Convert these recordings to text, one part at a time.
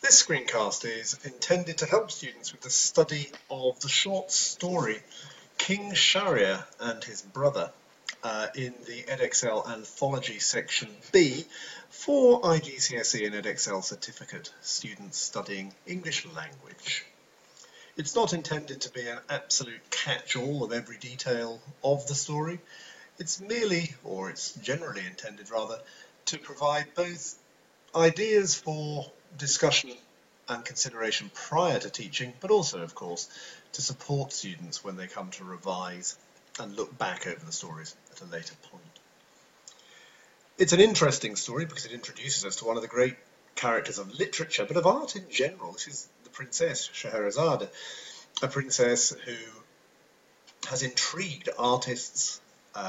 This screencast is intended to help students with the study of the short story King Schariah and His Brother in the Edexcel Anthology Section B for IGCSE and Edexcel certificate students studying English language. It's not intended to be an absolute catch-all of every detail of the story. It's merely, or it's generally intended rather, to provide both ideas for discussion and consideration prior to teaching, but also, of course, to support students when they come to revise and look back over the stories at a later point. It's an interesting story because it introduces us to one of the great characters of literature, but of art in general. This is the Princess Scheherazade, a princess who has intrigued artists,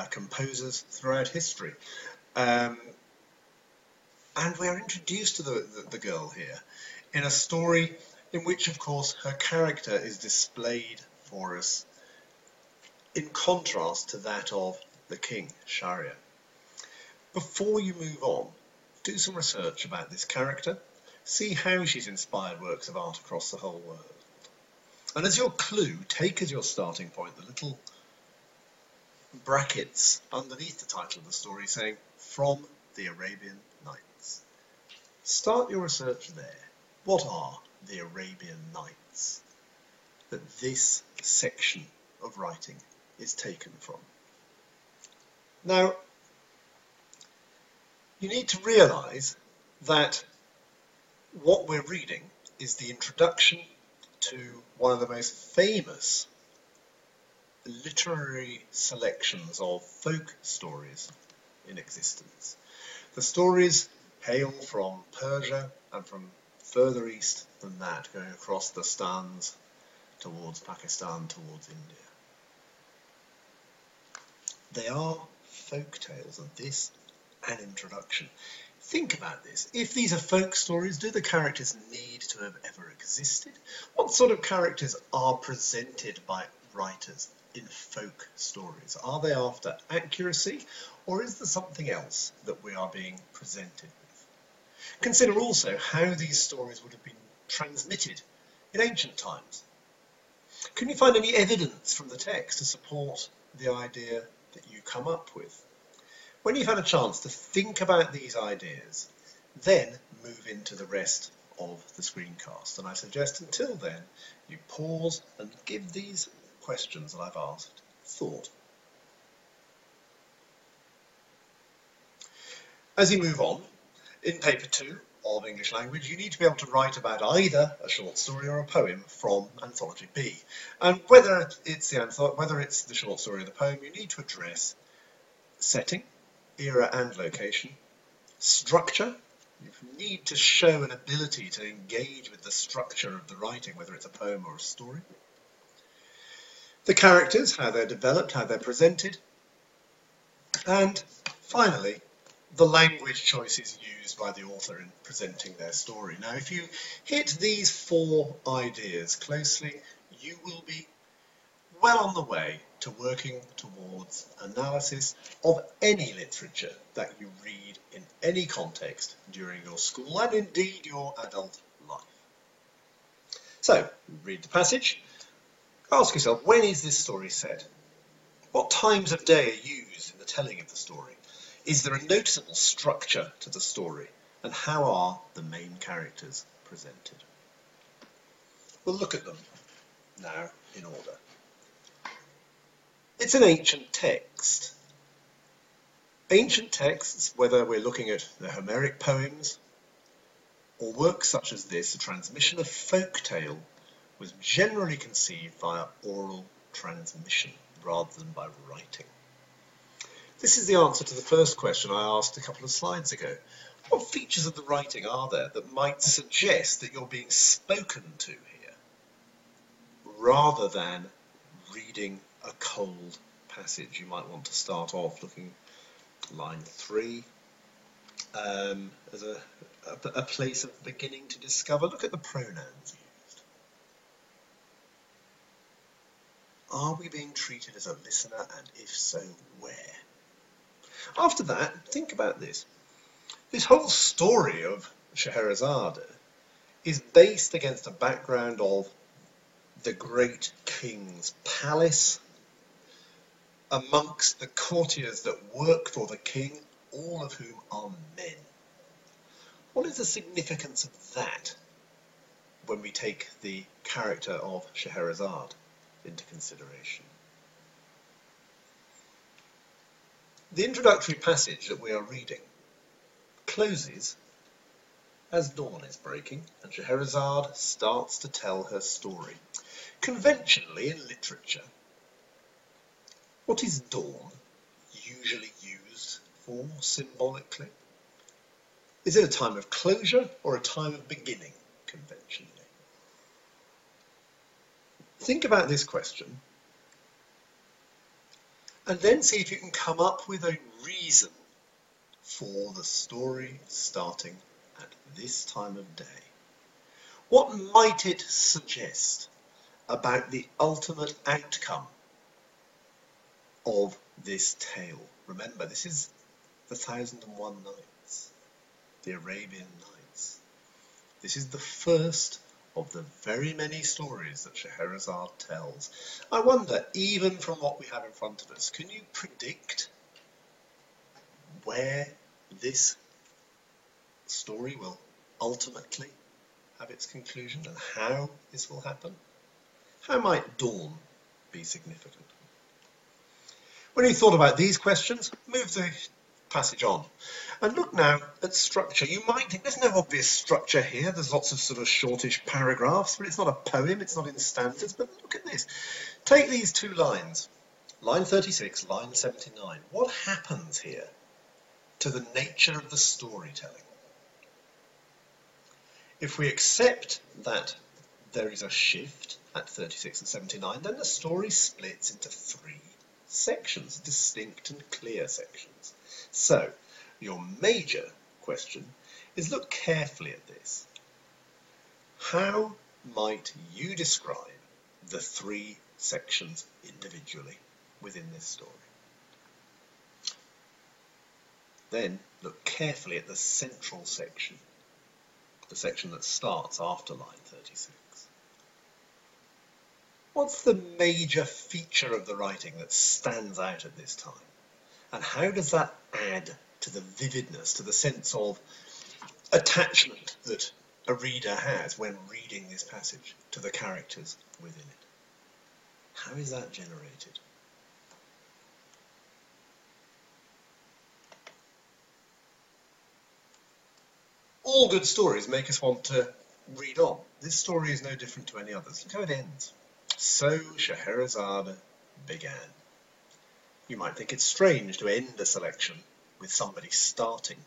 composers throughout history. And we are introduced to the girl here in a story in which, of course, her character is displayed for us in contrast to that of the king, Schariah. Before you move on, do some research about this character, see how she's inspired works of art across the whole world. And as your clue, take as your starting point the little brackets underneath the title of the story saying, "From the Arabian Nights." Start your research there. What are the Arabian Nights that this section of writing is taken from? Now, you need to realise that what we're reading is the introduction to one of the most famous literary selections of folk stories in existence. The stories hail from Persia and from further east than that, going across the Stans towards Pakistan, towards India. They are folk tales, and this an introduction. Think about this. If these are folk stories, do the characters need to have ever existed? What sort of characters are presented by writers in folk stories? Are they after accuracy, or is there something else that we are being presented with? Consider also how these stories would have been transmitted in ancient times. Can you find any evidence from the text to support the idea that you come up with? When you've had a chance to think about these ideas, then move into the rest of the screencast. And I suggest until then, you pause and give these questions that I've asked thought. As you move on, in paper 2 of English language, you need to be able to write about either a short story or a poem from Anthology B. And whether it's the short story or the poem, you need to address setting, era and location, structure. You need to show an ability to engage with the structure of the writing, whether it's a poem or a story. The characters, how they're developed, how they're presented. And finally, the language choices used by the author in presenting their story. Now, if you hit these 4 ideas closely, you will be well on the way to working towards analysis of any literature that you read in any context during your school and indeed your adult life. So, read the passage. Ask yourself, when is this story set? What times of day are used in the telling of the story? Is there a noticeable structure to the story? And how are the main characters presented? We'll look at them now in order. It's an ancient text. Ancient texts, whether we're looking at the Homeric poems or works such as this, the transmission of folk tale was generally conceived via oral transmission rather than by writing. This is the answer to the first question I asked a couple of slides ago. What features of the writing are there that might suggest that you're being spoken to here, rather than reading a cold passage? You might want to start off looking at line 3 as a place of beginning to discover. Look at the pronouns used. Are we being treated as a listener, and if so, where? After that, think about this. This whole story of Scheherazade is based against a background of the great king's palace, amongst the courtiers that work for the king, all of whom are men. What is the significance of that when we take the character of Scheherazade into consideration? The introductory passage that we are reading closes as dawn is breaking and Scheherazade starts to tell her story. Conventionally in literature, what is dawn usually used for symbolically? Is it a time of closure or a time of beginning, conventionally? Think about this question and then see if you can come up with a reason for the story starting at this time of day. What might it suggest about the ultimate outcome of this tale? Remember, this is the 1001 Nights, the Arabian Nights. This is the first of the very many stories that Scheherazade tells. I wonder, even from what we have in front of us, can you predict where this story will ultimately have its conclusion and how this will happen? How might dawn be significant? When you thought about these questions, move the passage on and look now at structure. You might think there's no obvious structure here. There's lots of sort of shortish paragraphs, but it's not a poem, it's not in stanzas. But look at this. Take these two lines, line 36, line 79. What happens here to the nature of the storytelling? If we accept that there is a shift at 36 and 79, then the story splits into three sections, distinct and clear sections. So, your major question is look carefully at this. How might you describe the three sections individually within this story? Then look carefully at the central section, the section that starts after line 36. What's the major feature of the writing that stands out at this time? And how does that add to the vividness, to the sense of attachment that a reader has when reading this passage to the characters within it? How is that generated? All good stories make us want to read on. This story is no different to any others. Look how it ends. So Scheherazade began. You might think it's strange to end a selection with somebody starting.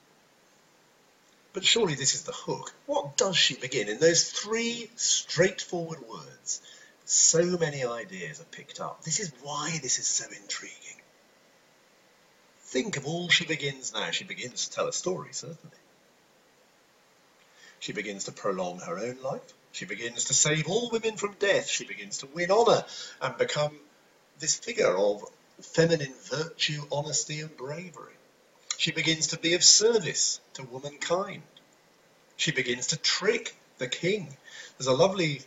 But surely this is the hook. What does she begin? In those three straightforward words, so many ideas are picked up. This is why this is so intriguing. Think of all she begins now. She begins to tell a story, certainly. She begins to prolong her own life. She begins to save all women from death. She begins to win honour and become this figure of feminine virtue, honesty and bravery. She begins to be of service to womankind. She begins to trick the king. There's a lovely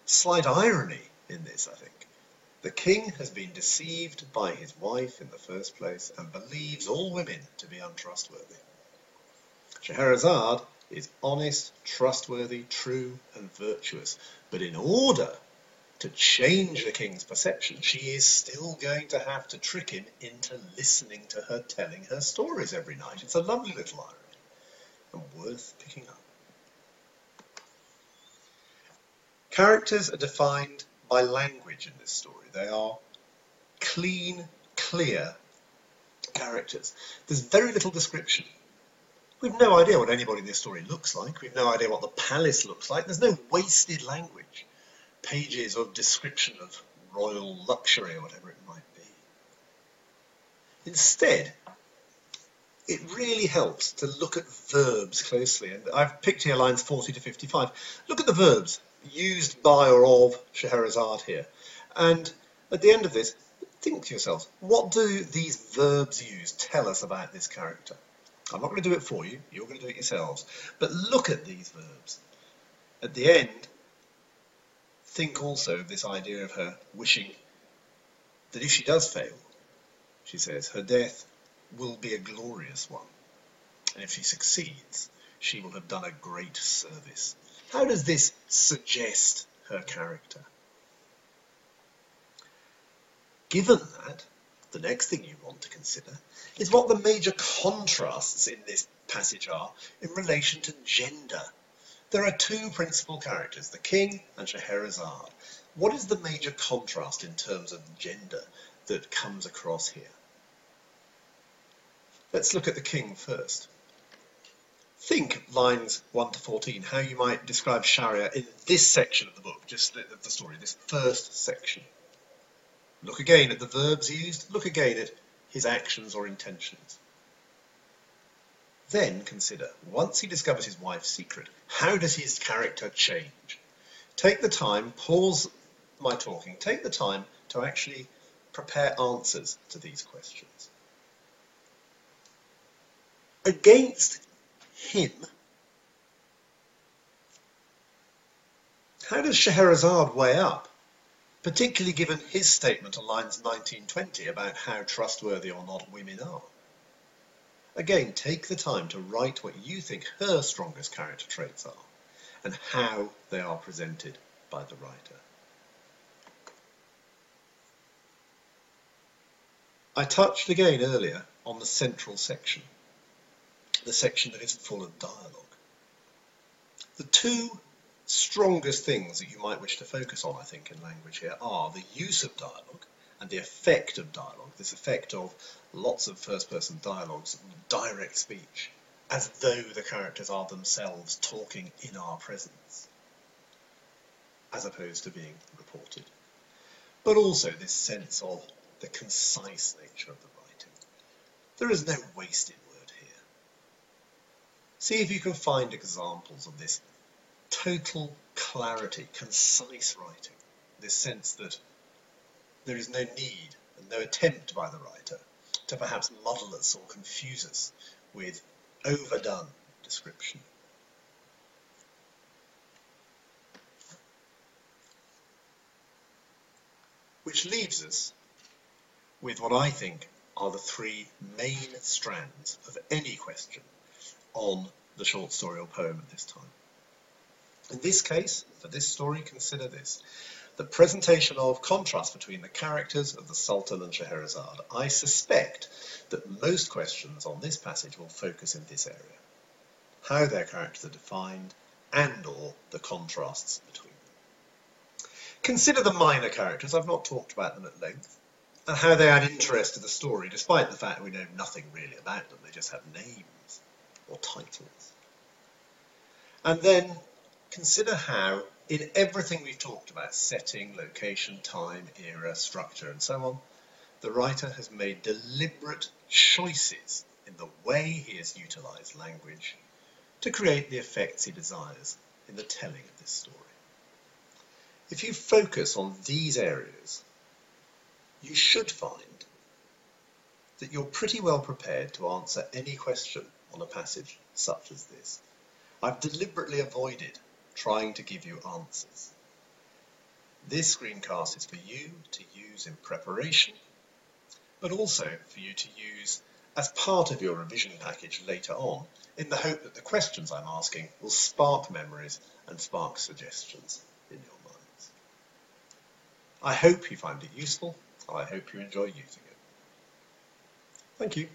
slight irony in this, I think. The king has been deceived by his wife in the first place and believes all women to be untrustworthy. Scheherazade is honest, trustworthy, true and virtuous. But in order to change the king's perception, she is still going to have to trick him into listening to her telling her stories every night. It's a lovely little irony and worth picking up. Characters are defined by language in this story. They are clean, clear characters. There's very little description. We've no idea what anybody in this story looks like. We've no idea what the palace looks like. There's no wasted language. Pages of description of royal luxury or whatever it might be. Instead, it really helps to look at verbs closely. And I've picked here lines 40 to 55. Look at the verbs used by or of Scheherazade here. And at the end of this, think to yourselves, what do these verbs used tell us about this character? I'm not going to do it for you. You're going to do it yourselves. But look at these verbs. At the end, think also of this idea of her wishing that if she does fail, she says, her death will be a glorious one. And if she succeeds, she will have done a great service. How does this suggest her character? Given that, the next thing you want to consider is what the major contrasts in this passage are in relation to gender. There are two principal characters, the king and Scheherazade. What is the major contrast in terms of gender that comes across here? Let's look at the king first. Think lines 1 to 14, how you might describe Schariah in this section of the book, just of the story, this first section. Look again at the verbs used, look again at his actions or intentions. Then consider, once he discovers his wife's secret, how does his character change? Take the time, pause my talking, take the time to actually prepare answers to these questions. Against him, how does Scheherazade weigh up? Particularly given his statement on lines 19-20 about how trustworthy or not women are. Again, take the time to write what you think her strongest character traits are and how they are presented by the writer. I touched again earlier on the central section, the section that is full of dialogue. The two strongest things that you might wish to focus on, I think, in language here are the use of dialogue and the effect of dialogue, this effect of lots of first-person dialogues, direct speech, as though the characters are themselves talking in our presence, as opposed to being reported. But also this sense of the concise nature of the writing. There is no wasted word here. See if you can find examples of this total clarity, concise writing, this sense that there is no need and no attempt by the writer to perhaps muddle us or confuse us with overdone description. Which leaves us with what I think are the three main strands of any question on the short story or poem at this time. In this case, for this story, consider this. The presentation of contrast between the characters of the Sultan and Scheherazade. I suspect that most questions on this passage will focus in this area. How their characters are defined and or the contrasts between them. Consider the minor characters, I've not talked about them at length, and how they add interest to the story, despite the fact we know nothing really about them, they just have names or titles. And then consider how, in everything we've talked about, setting, location, time, era, structure, and so on, the writer has made deliberate choices in the way he has utilised language to create the effects he desires in the telling of this story. If you focus on these areas, you should find that you're pretty well prepared to answer any question on a passage such as this. I've deliberately avoided trying to give you answers. This screencast is for you to use in preparation, but also for you to use as part of your revision package later on, in the hope that the questions I'm asking will spark memories and spark suggestions in your minds. I hope you find it useful, and I hope you enjoy using it. Thank you.